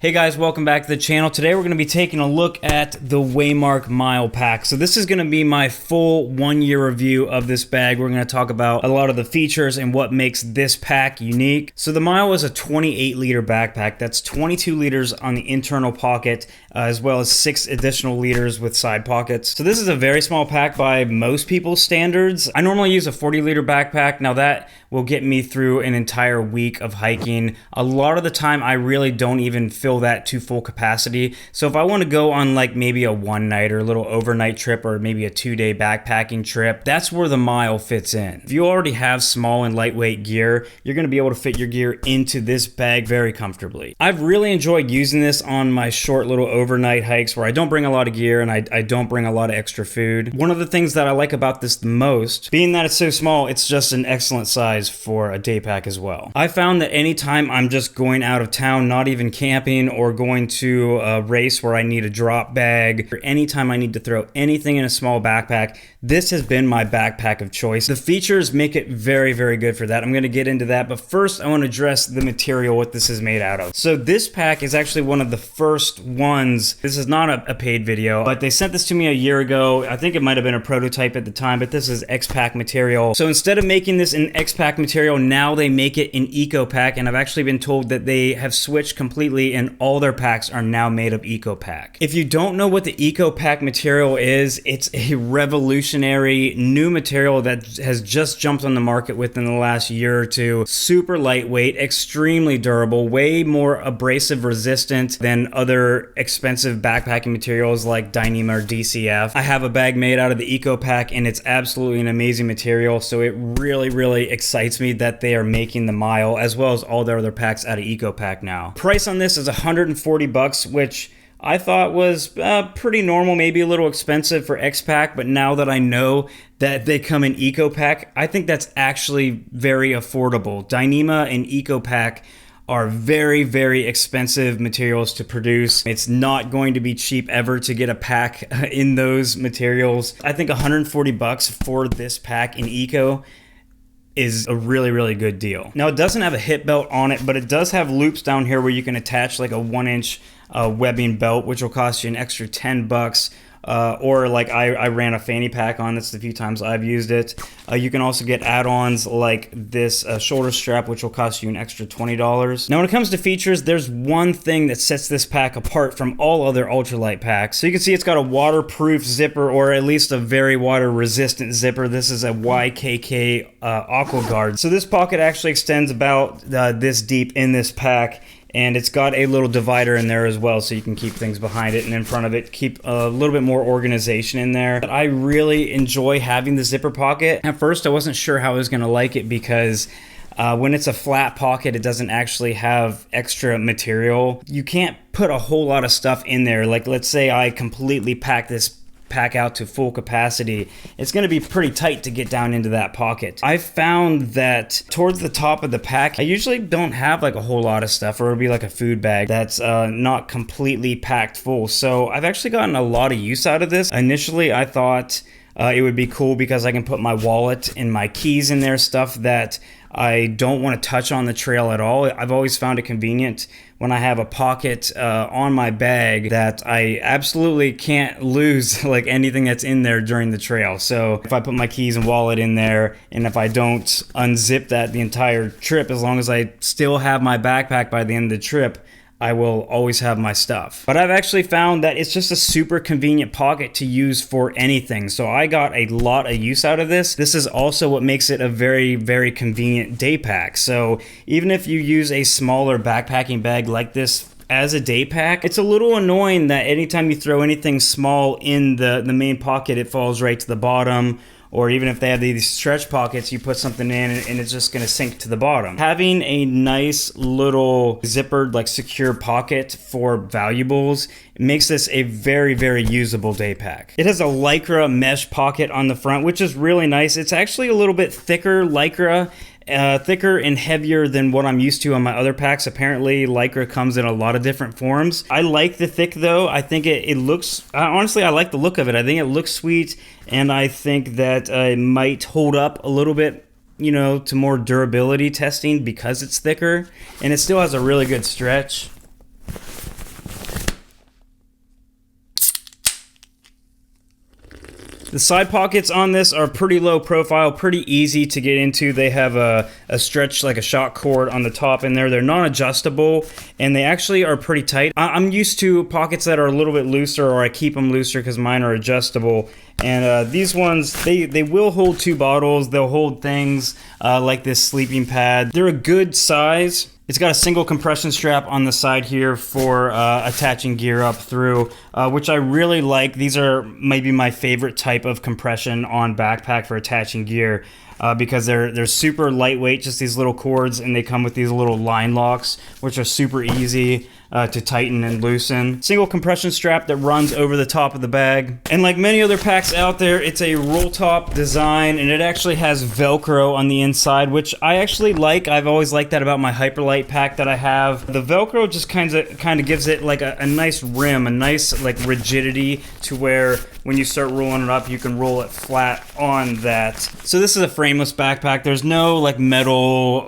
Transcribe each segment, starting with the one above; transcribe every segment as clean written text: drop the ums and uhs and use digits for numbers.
Hey guys, welcome back to the channel. Today we're going to be taking a look at the Waymark Mile Pack. So this is going to be my full 1 year review of this bag. We're going to talk about a lot of the features and what makes this pack unique. So the Mile is a 28 liter backpack. That's 22 liters on the internal pocket, as well as 6 additional liters with side pockets. So this is a very small pack by most people's standards. I normally use a 40 liter backpack. Now that will get me through an entire week of hiking. A lot of the time I really don't even fill that to full capacity. So if I want to go on like maybe a one night or a little overnight trip or maybe a 2-day backpacking trip, that's where the Mile fits in. If you already have small and lightweight gear, you're going to be able to fit your gear into this bag very comfortably. I've really enjoyed using this on my short little overnight hikes where I don't bring a lot of gear and I don't bring a lot of extra food. One of the things that I like about this the most, being that it's so small, it's just an excellent size for a day pack as well. I found that anytime I'm just going out of town, not even camping or going to a race where I need a drop bag, or anytime I need to throw anything in a small backpack, this has been my backpack of choice. The features make it very, very good for that. I'm going to get into that, but first I want to address the material, what this is made out of. So this pack is actually one of the first ones. This is not a paid video, but they sent this to me a year ago. I think it might have been a prototype at the time, but this is X-Pack material. So instead of making this in X-Pack material, now they make it in Eco-Pack, and I've actually been told that they have switched completely and all their packs are now made of Eco-Pack. If you don't know what the Eco-Pack material is, it's a revolutionary new material that has just jumped on the market within the last year or two. Super lightweight, extremely durable, way more abrasive resistant than other expensive backpacking materials like Dyneema or DCF. I have a bag made out of the Eco-Pack and it's absolutely an amazing material, so it really excites me that they are making the Mile as well as all their other packs out of Eco-Pack now. Price on this is $140, which I thought was pretty normal, maybe a little expensive for X-Pack, but now that I know that they come in Eco-Pack, I think that's actually very affordable. Dyneema and Eco-Pack are very expensive materials to produce. It's not going to be cheap ever to get a pack in those materials. I think $140 for this pack in Eco is a really good deal. Now it doesn't have a hip belt on it, but it does have loops down here where you can attach like a 1-inch webbing belt, which will cost you an extra $10. Or like I ran a fanny pack on this the few times I've used it. You can also get add-ons like this shoulder strap, which will cost you an extra $20. Now when it comes to features, there's one thing that sets this pack apart from all other ultralight packs. So you can see it's got a waterproof zipper, or at least a very water resistant zipper. This is a YKK Aqua Guard. So this pocket actually extends about this deep in this pack, and it's got a little divider in there as well, so you can keep things behind it and in front of it, keep a little bit more organization in there. But I really enjoy having the zipper pocket. At first I wasn't sure how I was going to like it because when it's a flat pocket, it doesn't actually have extra material. You can't put a whole lot of stuff in there. Like let's say I completely pack this pack out to full capacity, it's going to be pretty tight to get down into that pocket. I found that towards the top of the pack, I usually don't have like a whole lot of stuff, or it'll be like a food bag that's not completely packed full. So I've actually gotten a lot of use out of this. Initially, I thought it would be cool because I can put my wallet and my keys in there, stuff that I don't want to touch on the trail at all. I've always found it convenient when I have a pocket on my bag that I absolutely can't lose like anything that's in there during the trail. So if I put my keys and wallet in there, and if I don't unzip that the entire trip, as long as I still have my backpack by the end of the trip, I will always have my stuff. But I've actually found that it's just a super convenient pocket to use for anything. So I got a lot of use out of this. This is also what makes it a very convenient day pack. So even if you use a smaller backpacking bag like this as a day pack, it's a little annoying that anytime you throw anything small in the main pocket, it falls right to the bottom. Or even if they have these stretch pockets, you put something in and it's just going to sink to the bottom. Having a nice little zippered, like secure pocket for valuables makes this a very usable day pack. It has a Lycra mesh pocket on the front, which is really nice. It's actually a little bit thicker Lycra, thicker and heavier than what I'm used to on my other packs. Apparently Lycra comes in a lot of different forms. I like the thick though. I think it looks, honestly I like the look of it. I think it looks sweet, and I think that it might hold up a little bit, you know, to more durability testing because it's thicker, and it still has a really good stretch. The side pockets on this are pretty low profile, pretty easy to get into. They have a stretch, like a shock cord on the top in there. They're non-adjustable, and they actually are pretty tight. I'm used to pockets that are a little bit looser, or I keep them looser because mine are adjustable. And these ones, they will hold 2 bottles. They'll hold things like this sleeping pad. They're a good size. It's got a single compression strap on the side here for attaching gear up through, which I really like. These are maybe my favorite type of compression on backpack for attaching gear. Because they're super lightweight, just these little cords, and they come with these little line locks, which are super easy to tighten and loosen. Single compression strap that runs over the top of the bag. And like many other packs out there, it's a roll top design, and it actually has Velcro on the inside, which I actually like. I've always liked that about my Hyperlite pack that I have. The Velcro just kind of gives it like a nice rim, a nice like rigidity to where when you start rolling it up, you can roll it flat on that. So this is a frameless backpack. There's no like metal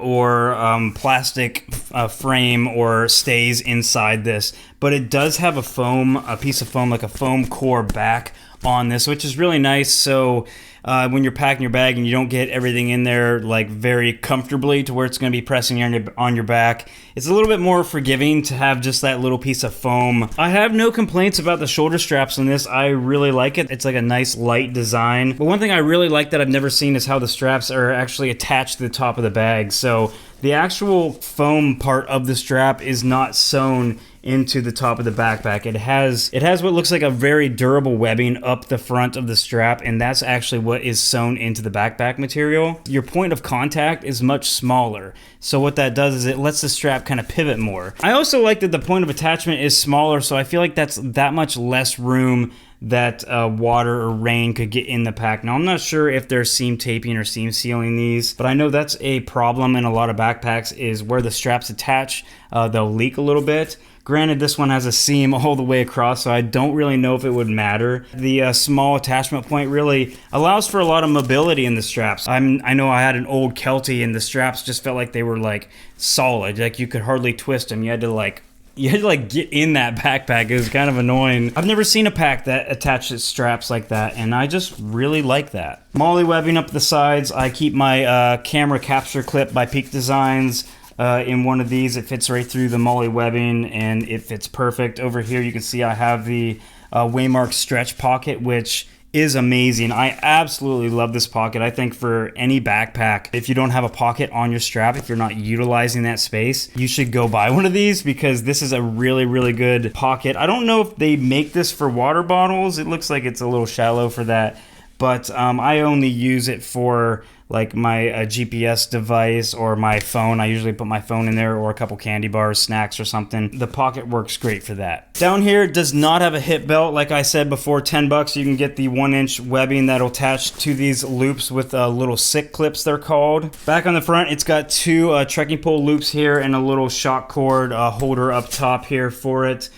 or plastic frame or stays inside this, but it does have a piece of foam, like a foam core back on this, which is really nice. So when you're packing your bag and you don't get everything in there like very comfortably to where it's going to be pressing on your back, it's a little bit more forgiving to have just that little piece of foam. I have no complaints about the shoulder straps on this. I really like it. It's like a nice light design. But one thing I really like that I've never seen is how the straps are actually attached to the top of the bag. So the actual foam part of the strap is not sewn into the top of the backpack. It has what looks like a very durable webbing up the front of the strap, and that's actually what is sewn into the backpack material. Your point of contact is much smaller, so what that does is it lets the strap kind of pivot more. I also like that the point of attachment is smaller, so I feel like that's that much less room that water or rain could get in the pack. Now, I'm not sure if they're seam taping or seam sealing these, but I know that's a problem in a lot of backpacks, is where the straps attach, they'll leak a little bit. Granted, this one has a seam all the way across, so I don't really know if it would matter. The small attachment point really allows for a lot of mobility in the straps. I know I had an old Kelty, and the straps just felt like they were like solid, like you could hardly twist them. You had to get in that backpack. It was kind of annoying. I've never seen a pack that attaches straps like that, and I just really like that. Molly webbing up the sides. I keep my camera capture clip by Peak Designs in one of these. It fits right through the Molly webbing, and it fits perfect. Over here you can see I have the Waymark stretch pocket, which is amazing. I absolutely love this pocket. I think for any backpack, if you don't have a pocket on your strap, if you're not utilizing that space, you should go buy one of these, because this is a really, really good pocket. I don't know if they make this for water bottles. It looks like it's a little shallow for that, but I only use it for like my GPS device or my phone. I usually put my phone in there, or a couple candy bars, snacks or something. The pocket works great for that. Down here does not have a hip belt. Like I said before, 10 bucks, you can get the 1-inch webbing that'll attach to these loops with little sick clips, they're called. Back on the front, it's got 2 trekking pole loops here and a little shock cord holder up top here for it.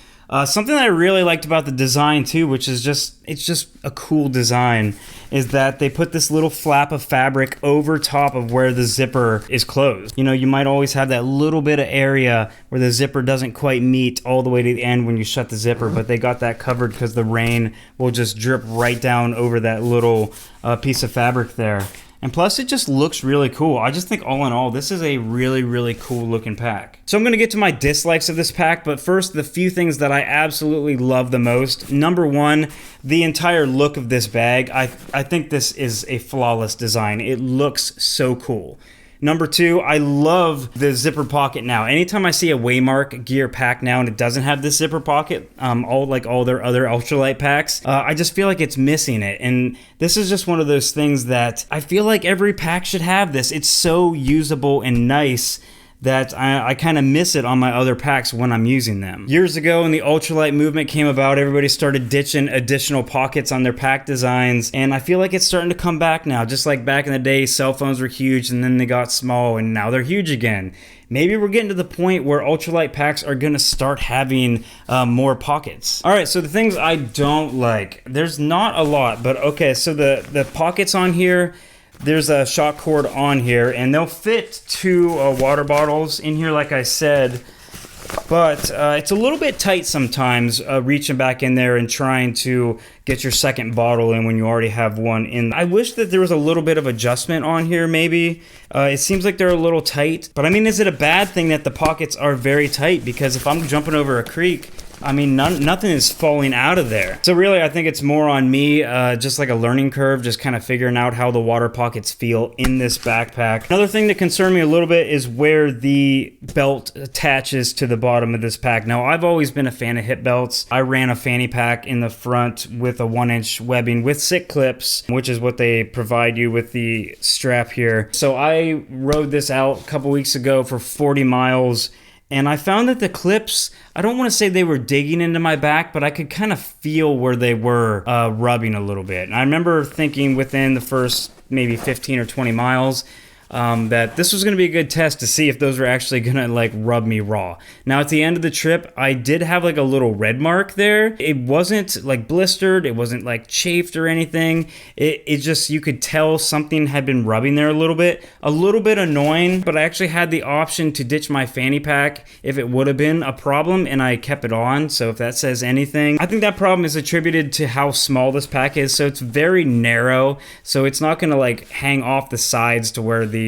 Something that I really liked about the design too, which is it's just a cool design, is that they put this little flap of fabric over top of where the zipper is closed. You know, you might always have that little bit of area where the zipper doesn't quite meet all the way to the end when you shut the zipper, but they got that covered because the rain will just drip right down over that little piece of fabric there. And plus, it just looks really cool. I just think all in all, this is a really, really cool looking pack. So I'm going to get to my dislikes of this pack, but first, the few things that I absolutely love the most. Number one, the entire look of this bag. I think this is a flawless design. It looks so cool. Number two, I love the zipper pocket now. Anytime I see a Waymark gear pack now and it doesn't have this zipper pocket, all their other ultralight packs, I just feel like it's missing it. And this is just one of those things that I feel like every pack should have this. It's so usable and nice that I kind of miss it on my other packs when I'm using them. Years ago, when the ultralight movement came about, everybody started ditching additional pockets on their pack designs, and I feel like it's starting to come back now. Just like back in the day, cell phones were huge and then they got small and now they're huge again. Maybe we're getting to the point where ultralight packs are gonna start having more pockets. All right, so the things I don't like, there's not a lot, but okay, so the pockets on here, there's a shock cord on here, and they'll fit 2 water bottles in here, like I said. but it's a little bit tight sometimes, reaching back in there and trying to get your second bottle in when you already have one in. I wish that there was a little bit of adjustment on here, maybe. It seems like they're a little tight, but I mean, is it a bad thing that the pockets are very tight? Because if I'm jumping over a creek, I mean, nothing is falling out of there. So really, I think it's more on me, just like a learning curve, just kind of figuring out how the water pockets feel in this backpack. Another thing that concerned me a little bit is where the belt attaches to the bottom of this pack. Now, I've always been a fan of hip belts. I ran a fanny pack in the front with a 1-inch webbing with SICK clips, which is what they provide you with the strap here. So I rode this out a couple weeks ago for 40 miles. And I found that the clips, I don't want to say they were digging into my back, but I could kind of feel where they were rubbing a little bit. And I remember thinking within the first maybe 15 or 20 miles that this was going to be a good test to see if those were actually going to like rub me raw. Now at the end of the trip, I did have like a little red mark there. It wasn't like blistered, it wasn't like chafed or anything. It just, you could tell something had been rubbing there a little bit annoying, but I actually had the option to ditch my fanny pack if it would have been a problem, and I kept it on. So if that says anything, I think that problem is attributed to how small this pack is. So it's very narrow, so it's not going to like hang off the sides to where the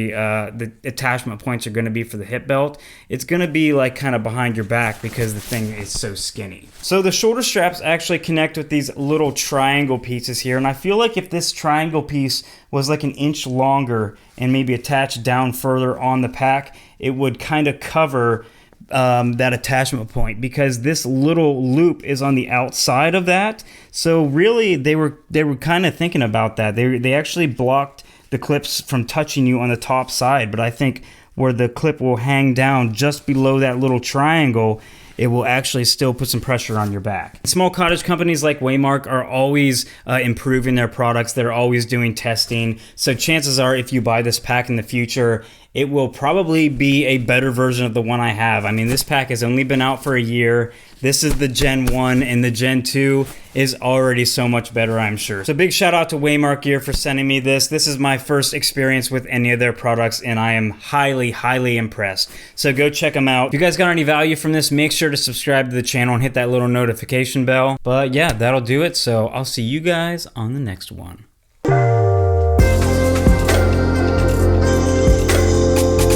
attachment points are going to be for the hip belt. It's going to be like kind of behind your back because the thing is so skinny. So the shoulder straps actually connect with these little triangle pieces here, and I feel like if this triangle piece was like an inch longer and maybe attached down further on the pack, it would kind of cover that attachment point, because this little loop is on the outside of that. So really they were kind of thinking about that. They actually blocked the clips from touching you on the top side, but I think where the clip will hang down just below that little triangle, it will actually still put some pressure on your back. Small cottage companies like Waymark are always improving their products. They're always doing testing. So chances are, if you buy this pack in the future, it will probably be a better version of the one I have. I mean, this pack has only been out for a year. This is the Gen 1, and the Gen 2 is already so much better, I'm sure. So big shout out to Waymark Gear for sending me this. This is my first experience with any of their products, and I am highly, highly impressed. So go check them out. If you guys got any value from this, make sure to subscribe to the channel and hit that little notification bell. But yeah, that'll do it. So I'll see you guys on the next one.